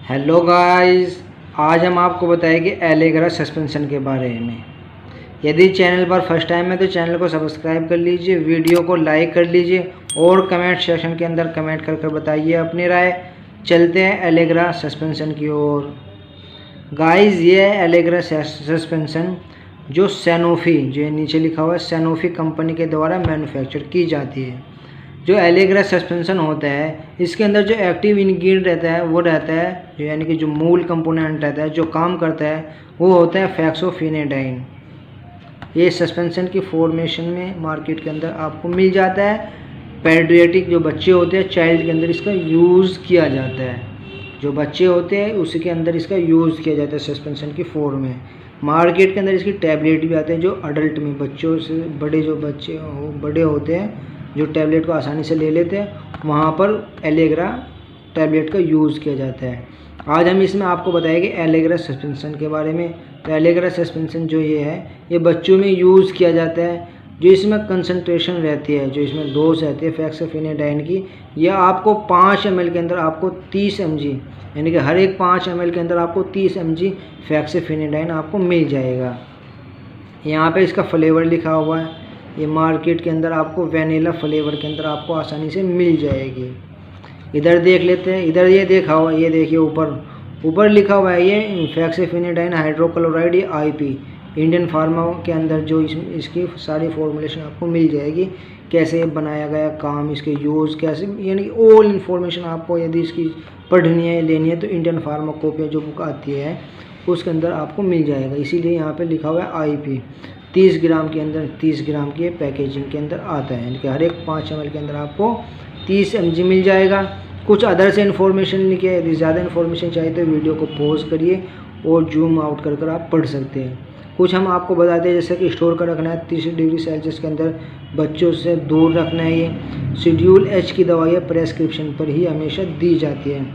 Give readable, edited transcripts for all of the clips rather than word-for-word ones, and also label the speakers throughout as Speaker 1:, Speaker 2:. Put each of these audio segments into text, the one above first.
Speaker 1: Hello guys, आज हम आपको बताएंगे एलेग्रा सस्पेंशन के बारे में। यदि चैनल पर फर्स्ट टाइम है तो चैनल को सब्सक्राइब कर लीजिए, वीडियो को लाइक कर लीजिए और कमेंट सेक्शन के अंदर कमेंट कर बताइए अपनी राय। चलते हैं एलेग्रा सस्पेंशन की ओर। गाइस, ये है एलेग्रा सस्पेंशन जो सैनोफी, जो नीचे लिखा हुआ है सैनोफी कंपनी के द्वारा मैन्युफैक्चर की जाती है। जो एलेग्रा सस्पेंशन होता है इसके अंदर जो एक्टिव इंग्रेडिएंट रहता है वो रहता है, जो यानी कि जो मूल कंपोनेंट रहता है जो काम करता है वो होता है फेक्सोफिनेडाइन। ये सस्पेंशन की फॉर्मेशन में मार्केट के अंदर आपको मिल जाता है। पेडियाट्रिक जो बच्चे होते हैं चाइल्ड के अंदर इसका यूज़ किया जाता है। जो बच्चे होते हैं उसी के अंदर इसका यूज़ किया जाता है सस्पेंशन की फॉर्म में। मार्केट के अंदर इसकी टैबलेट भी आते हैं जो अडल्ट में बच्चों से बड़े जो बच्चे बड़े होते हैं जो टैबलेट को आसानी से ले लेते हैं वहाँ पर एलेग्रा टैबलेट का यूज़ किया जाता है। आज हम इसमें आपको बताएंगे एलेग्रा सस्पेंशन के बारे में। तो एलेग्रा सस्पेंशन जो ये है ये बच्चों में यूज़ किया जाता है। जो इसमें कंसंट्रेशन रहती है, जो इसमें डोज रहती है फेक्सोफिनेडाइन की, यह आपको 5 ml के अंदर आपको 30 mg, यानी कि हर एक 5 ml के अंदर आपको 30 mg फेक्सोफिनेडाइन आपको मिल जाएगा। यहाँ पे इसका फ्लेवर लिखा हुआ है। ये मार्केट के अंदर आपको वैनिला फ्लेवर के अंदर आपको आसानी से मिल जाएगी। इधर देख लेते हैं, इधर ये देखा हुआ, ये देखिए ऊपर लिखा हुआ है ये फेक्सोफिनेडाइन हाइड्रोक्लोराइड IP। इंडियन फार्मा के अंदर जो इसकी सारी फॉर्मुलेशन आपको मिल जाएगी, कैसे बनाया गया, काम, इसके यूज़ कैसे, यानी ऑल इन्फॉर्मेशन आपको यदि इसकी पढ़नी है लेनी है तो इंडियन फार्माकोपिया जो बुक आती है उसके अंदर आपको मिल जाएगा। इसीलिए यहाँ पे लिखा हुआ है IP। 30 ग्राम के अंदर 30 ग्राम की पैकेजिंग के अंदर आता है, यानी कि हर एक 5 ml के अंदर आपको 30 mg मिल जाएगा। कुछ अदर से इन्फॉर्मेशन लिखी है, यदि ज़्यादा इन्फॉर्मेशन चाहिए तो वीडियो को पॉज करिए और जूम आउट कर आप पढ़ सकते हैं। कुछ हम आपको बताते हैं जैसे कि स्टोर कर रखना है 30 डिग्री सेल्सियस के अंदर, बच्चों से दूर रखना है। ये शेड्यूल H की दवाइयाँ प्रेस्क्रिप्शन पर ही हमेशा दी जाती है।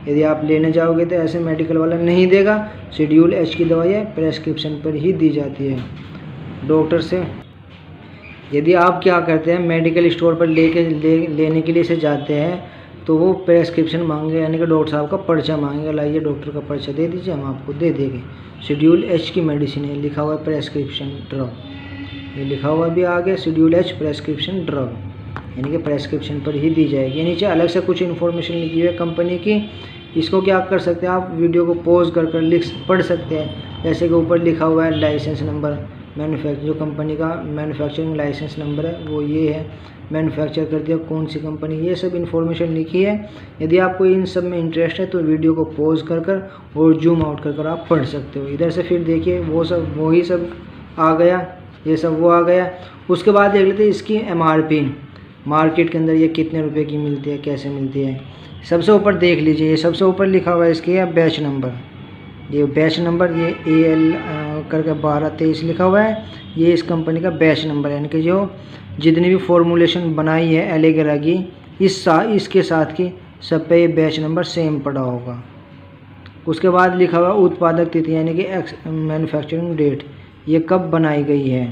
Speaker 1: यदि आप लेने जाओगे तो ऐसे मेडिकल वाला नहीं देगा। शेड्यूल H की दवाइयाँ प्रेस्क्रिप्शन पर ही दी जाती है डॉक्टर से। यदि आप क्या करते हैं मेडिकल स्टोर पर लेने के लिए से जाते हैं तो वो प्रेस्क्रिप्शन मांगे, यानी कि डॉक्टर साहब का पर्चा मांगेगा, लाइए डॉक्टर का पर्चा दे दीजिए, हम आपको दे देंगे। शेड्यूल H की मेडिसिन है, लिखा हुआ है प्रेस्क्रिप्शन ड्रग, ये लिखा हुआ भी आ गया शेड्यूल H प्रेस्क्रिप्शन ड्रग, यानी कि प्रेस्क्रिप्शन पर ही दी जाएगी। नीचे अलग से कुछ इन्फॉर्मेशन लिखी हुई है कंपनी की, इसको क्या कर सकते हैं आप वीडियो को पॉज कर पढ़ सकते हैं। जैसे कि ऊपर लिखा हुआ है लाइसेंस नंबर, जो कंपनी का मैन्युफैक्चरिंग लाइसेंस नंबर है वो ये है, मैन्युफैक्चर कर दिया कौन सी कंपनी, ये सब इन्फॉर्मेशन लिखी है। यदि आपको इन सब में इंटरेस्ट है तो वीडियो को पॉज कर और जूम आउट कर आप पढ़ सकते हो। इधर से फिर देखिए वही सब आ गया, ये सब वो आ गया। उसके बाद देख लेते हैं इसकी MRP, मार्केट के अंदर ये कितने रुपए की मिलती है, कैसे मिलती है। सबसे ऊपर देख लीजिए, ये सबसे ऊपर लिखा हुआ है इसकी है बैच नंबर, ये बैच नंबर, ये AL करके 1223 लिखा हुआ है, ये इस कंपनी का बैच नंबर है, यानी कि जो जितनी भी फॉर्मुलेशन बनाई है एलेग्रा की इसके साथ की सब पे ये बैच नंबर सेम पड़ा होगा। उसके बाद लिखा हुआ उत्पादक तिथि, यानी कि मैन्युफैक्चरिंग डेट, ये कब बनाई गई है,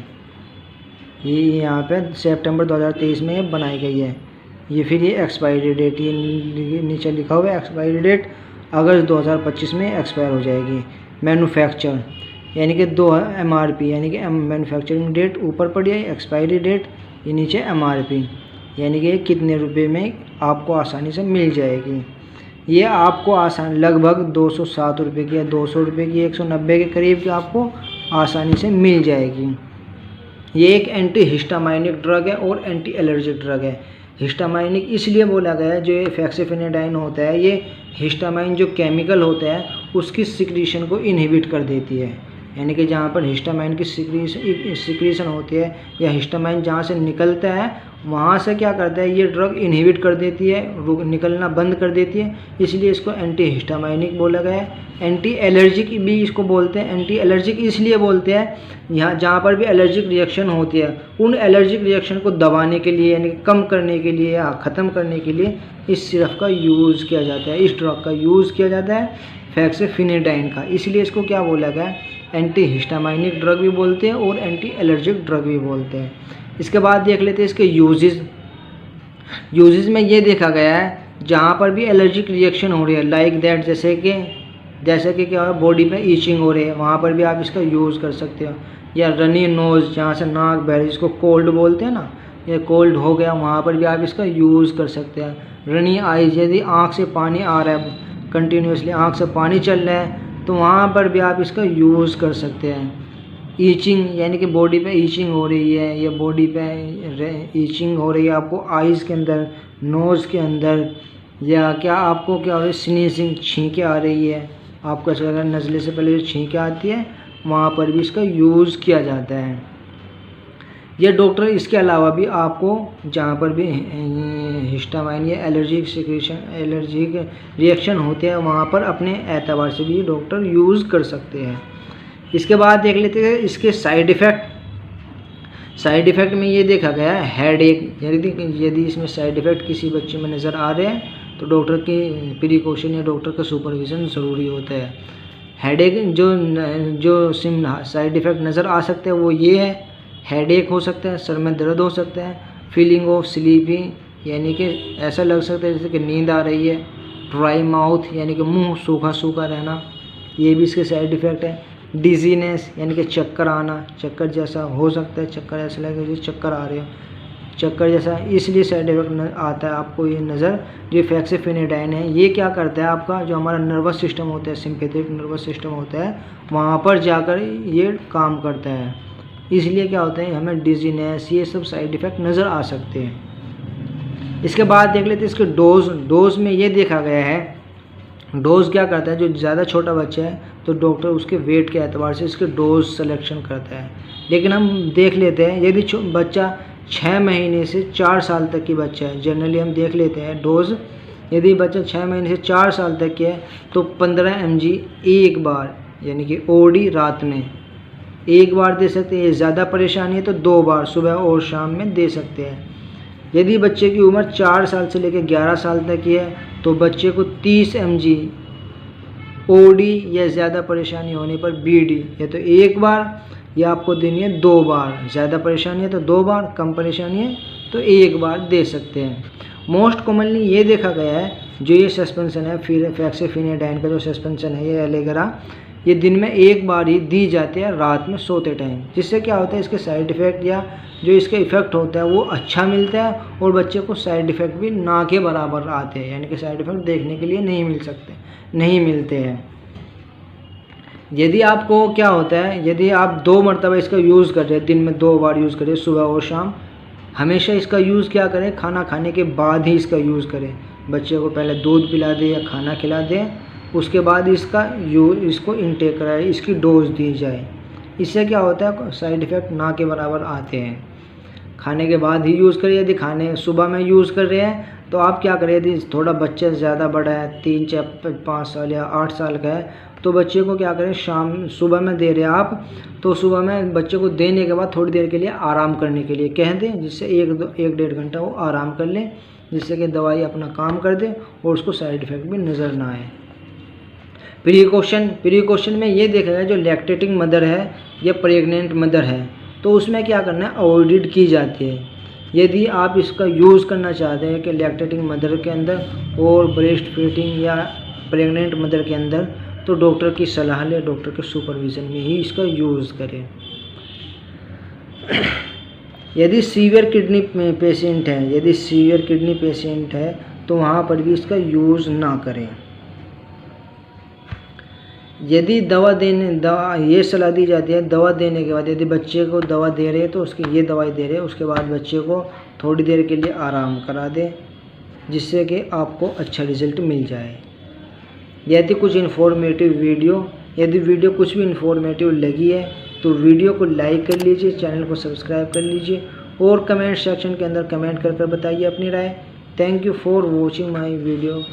Speaker 1: ये यहाँ पे सितंबर 2023 में ये बनाई गई है। ये फिर ये एक्सपायरी डेट, ये नीचे लिखा हुआ है एक्सपायरी डेट अगस्त 2025 में एक्सपायर हो जाएगी। मैन्युफैक्चर यानी कि MRP, यानी कि मैन्युफैक्चरिंग डेट ऊपर पड़ी है, एक्सपायरी डेट ये नीचे MRP, यानी कि कितने रुपए में आपको आसानी से मिल जाएगी। ये आपको आसान लगभग 207 रुपये की या 200 रुपये की 190 के करीब की आपको आसानी से मिल जाएगी। ये एक एंटी हिस्टामाइनिक ड्रग है और एंटी एलर्जिक ड्रग है। हिस्टामाइनिक इसलिए बोला गया है, जो ये फेक्सोफिनेडाइन होता है ये हिस्टामाइन जो केमिकल होता है उसकी सिक्रीशन को इनहिबिट कर देती है, यानी कि जहाँ पर हिस्टामाइन की सिक्रीशन होती है या हिस्टामाइन जहाँ से निकलता है वहाँ से क्या करता है ये ड्रग इनहिबिट कर देती है, निकलना बंद कर देती है, इसलिए इसको एंटी हिस्टामाइनिक बोला गया है। एंटी एलर्जिक भी इसको बोलते हैं। एंटी एलर्जिक इसलिए बोलते हैं यहाँ जहाँ पर भी एलर्जिक रिएक्शन होती है उन एलर्जिक रिएक्शन को दबाने के लिए, यानी कम करने के लिए या ख़त्म करने के लिए इस सिरप का यूज़ किया जाता है, इस ड्रग का यूज़ किया जाता है फेक्सोफिनेडाइन का। इसलिए इसको क्या बोला गया, एंटी हिस्टामाइनिक ड्रग भी बोलते हैं और एंटी एलर्जिक ड्रग भी बोलते हैं। इसके बाद देख लेते हैं इसके यूजेस में ये देखा गया है जहाँ पर भी एलर्जिक रिएक्शन हो रही है लाइक दैट, जैसे कि क्या है बॉडी पे ईचिंग हो रही है, वहाँ पर भी आप इसका यूज़ कर सकते हो। या रनी नोज़, जहाँ से नाक बह रही है, जिसको कोल्ड बोलते हैं ना, ये कोल्ड हो गया, वहाँ पर भी आप इसका यूज़ कर सकते हैं। रनी आइज, यदि आँख से पानी आ रहा है कंटिन्यूसली, आँख से पानी चल रहा है, तो वहाँ पर भी आप इसका यूज़ कर सकते हैं। ईचिंग, यानी कि बॉडी पे ईचिंग हो रही है या बॉडी पे ईचिंग हो रही है आपको आइज़ के अंदर, नोज़ के अंदर, या क्या आपको क्या हो रही है स्नीजिंग, छींकें आ रही है आपको, ऐसा अगर नज़ले से पहले जो छींकें आती है, वहाँ पर भी इसका यूज़ किया जाता है। ये डॉक्टर इसके अलावा भी आपको जहाँ पर भी हिस्टामाइन या एलर्जिक रिएक्शन होते हैं, वहाँ पर अपने एतबार से भी डॉक्टर यूज़ कर सकते हैं। इसके बाद देख लेते हैं इसके साइड इफ़ेक्ट में ये देखा गया है हेड एक, यदि इसमें साइड इफ़ेक्ट किसी बच्चे में नज़र आ रहे हैं तो डॉक्टर की प्रिकॉशन या डॉक्टर का सुपरविज़न ज़रूरी होता है। हेडेक जो साइड इफ़ेक्ट नज़र आ सकते हैं वो ये है, हेडेक हो सकता है, सर में दर्द हो सकता है, फीलिंग ऑफ स्लीपी, यानी कि ऐसा लग सकता है जैसे कि नींद आ रही है, ड्राई माउथ, यानी कि मुंह सूखा सूखा रहना, ये भी इसके साइड इफ़ेक्ट है। डिजीनेस, यानी कि चक्कर आना, चक्कर जैसा हो सकता है, चक्कर ऐसा लगे जैसे चक्कर आ रहे हो, चक्कर जैसा, इसलिए साइड इफेक्ट आता है आपको ये नज़र। जो फेक्सिफेनेडाइन है, ये क्या करता है आपका जो हमारा नर्वस सिस्टम होता है, सिंपैथेटिक नर्वस सिस्टम होता है, वहाँ पर जाकर ये काम करता है, इसलिए क्या होता है हमें डिजीनेस, ये सब साइड इफ़ेक्ट नज़र आ सकते हैं। इसके बाद देख लेते हैं इसके डोज में ये देखा गया है, डोज क्या करता है, जो ज़्यादा छोटा बच्चा है तो डॉक्टर उसके वेट के एतबार से इसके डोज सिलेक्शन करता है। लेकिन हम देख लेते हैं यदि बच्चा 6 महीने से 4 साल तक की बच्चा है, जनरली हम देख लेते हैं डोज, यदि बच्चा 6 महीने से 4 साल तक की है तो 15 mg एक बार, यानी कि ओडी रात में एक बार दे सकते हैं। ज़्यादा परेशानी है तो 2 बार सुबह और शाम में दे सकते हैं। यदि बच्चे की उम्र 4 साल से लेकर 11 साल तक की है तो बच्चे को 30 mg ओडी या ज़्यादा परेशानी होने पर बीडी, या तो एक बार या आपको देनी है 2 बार, ज़्यादा परेशानी है तो 2 बार, कम परेशानी है तो एक बार दे सकते हैं। मोस्ट कॉमनली ये देखा गया है जो ये सस्पेंशन है, फिर फेक्सिफेनेडाइन का जो सस्पेंशन है ये एलेग्रा, ये दिन में एक बार ही दी जाती है रात में सोते टाइम, जिससे क्या होता है इसके साइड इफ़ेक्ट या जो इसका इफ़ेक्ट होता है वो अच्छा मिलता है और बच्चे को साइड इफ़ेक्ट भी ना के बराबर आते हैं, यानी कि साइड इफ़ेक्ट देखने के लिए नहीं मिलते हैं। यदि आपको क्या होता है, यदि आप 2 मरतबा इसका यूज़ कर रहे हैं, दिन में 2 बार यूज़ करें, सुबह और शाम, हमेशा इसका यूज़ क्या करें, खाना खाने के बाद ही इसका यूज़ करें। बच्चे को पहले दूध पिला दें या खाना खिला दें, उसके बाद इसको इनटेक कराए, इसकी डोज दी जाए। इससे क्या होता है साइड इफ़ेक्ट ना के बराबर आते हैं। खाने के बाद ही यूज़ करें। यदि सुबह में यूज़ कर रहे हैं तो आप क्या करें, यदि थोड़ा बच्चा ज़्यादा बड़ा है, 3, 4, 5 साल या 8 साल का है, तो बच्चे को क्या करें, सुबह में दे रहे हैं आप, तो सुबह में बच्चे को देने के बाद थोड़ी देर के लिए आराम करने के लिए कह दें, जिससे 1-1.5 घंटा वो आराम कर ले, जिससे कि दवाई अपना काम कर दे और उसको साइड इफ़ेक्ट भी नज़र ना आए। प्रिकॉशन में ये देखा गया जो लैक्टेटिंग मदर है या प्रेग्नेंट मदर है तो उसमें क्या करना है, अवॉइड की जाती है। यदि आप इसका यूज़ करना चाहते हैं कि लैक्टेटिंग मदर के अंदर और ब्रेस्ट फीडिंग या प्रेग्नेंट मदर के अंदर, तो डॉक्टर की सलाह लें, डॉक्टर के सुपरविज़न में ही इसका यूज़ करें। यदि सीवियर किडनी पेशेंट है तो वहाँ पर भी इसका यूज़ ना करें। यदि ये सलाह दी जाती है दवा देने के बाद, यदि बच्चे को दवा दे रहे हैं तो उसकी ये दवाई दे रहे हैं, उसके बाद बच्चे को थोड़ी देर के लिए आराम करा दें, जिससे कि आपको अच्छा रिज़ल्ट मिल जाए। यदि वीडियो कुछ भी इन्फॉर्मेटिव लगी है तो वीडियो को लाइक कर लीजिए, चैनल को सब्सक्राइब कर लीजिए और कमेंट सेक्शन के अंदर कमेंट कर बताइए अपनी राय। Thank you for watching my video.